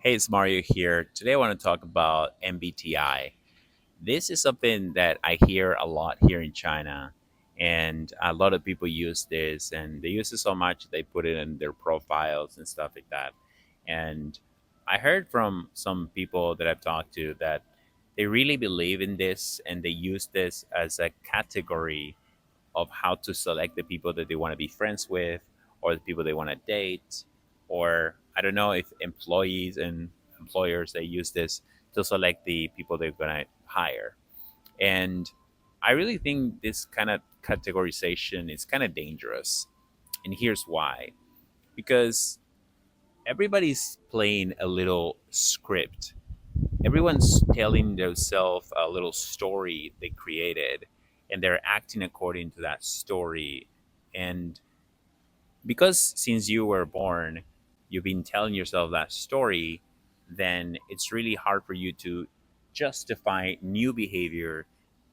Hey, it's Mario here. Today I want to talk about MBTI. This is something that I hear a lot here in China, and a lot of people use this, and they use it so much they put it in their profiles and stuff like that. And I heard from some people that I've talked to that they really believe in this and they use this as a category of how to select the people that they want to be friends with or the people they want to date, or I don't know if employees and employers they use this to select the people they're going to hire. And I really think this kind of categorization is kind of dangerous, and here's why. Because everybody's playing a little script. Everyone's telling themselves a little story they created, and they're acting according to that story. And because since you were born, you've been telling yourself that story, then it's really hard for you to justify new behavior,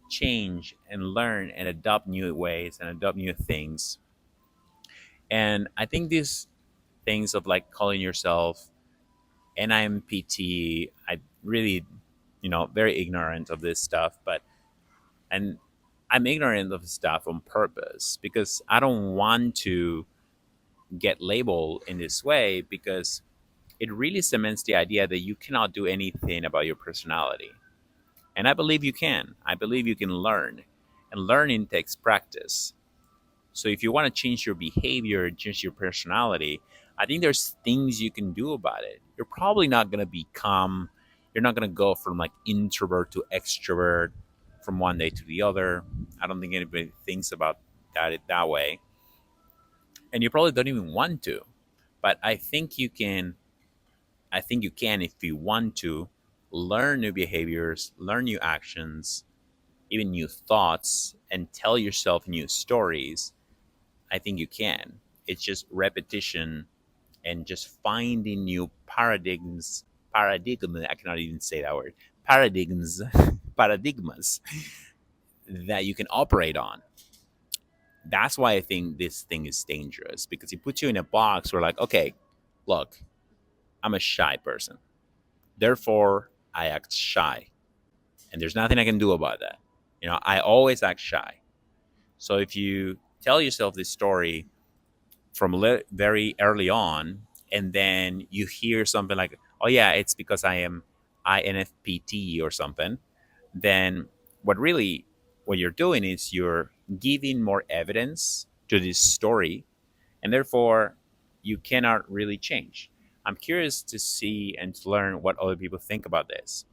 change, and learn and adopt new ways and adopt new things. And I think these things of like calling yourself NIMPT, I really, very ignorant of this stuff, but and I'm ignorant of stuff on purpose because I don't want to get labeled in this way because it really cements the idea that you cannot do anything about your personality. And I believe you can. I believe you can learn. And learning takes practice. So if you want to change your behavior, change your personality, I think there's things you can do about it. You're probably not going to become, you're not going to go from like introvert to extrovert from one day to the other. I don't think anybody thinks about that way. And you probably don't even want to. But I think you can if you want to learn new behaviors, learn new actions, even new thoughts, and tell yourself new stories. I think you can. It's just repetition and just finding new paradigm. I cannot even say that word. Paradigms, paradigmas that you can operate on. That's why I think this thing is dangerous because it puts you in a box where, like, okay, look, I'm a shy person. Therefore, I act shy. And there's nothing I can do about that. I always act shy. So if you tell yourself this story from very early on, and then you hear something like, "Oh yeah, it's because I am INFPT or something," then what you're doing is you're giving more evidence to this story, and therefore you cannot really change. I'm curious to see and to learn what other people think about this.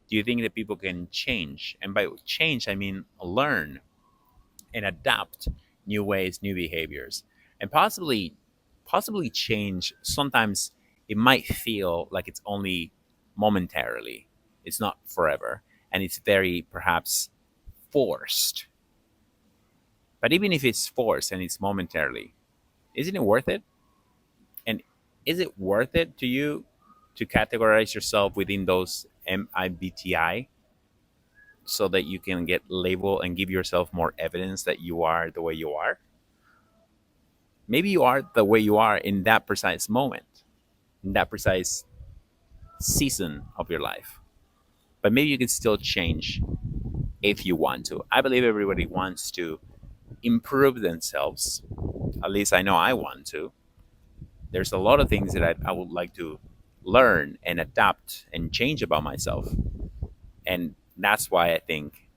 Do you think that people can change? And by change, I mean learn and adapt new ways, new behaviors, and possibly change. Sometimes it might feel like it's only momentarily. It's not forever, and it's very perhaps forced. But even if it's forced and it's momentarily, isn't it worth it? And is it worth it to you to categorize yourself within those MIBTI so that you can get labeled and give yourself more evidence that you are the way you are? Maybe you are the way you are in that precise moment, in that precise season of your life. But maybe you can still change if you want to. I believe everybody wants to improve themselves. At least I know I want to. There's a lot of things that I would like to learn and adapt and change about myself. And that's why I think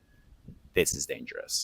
this is dangerous.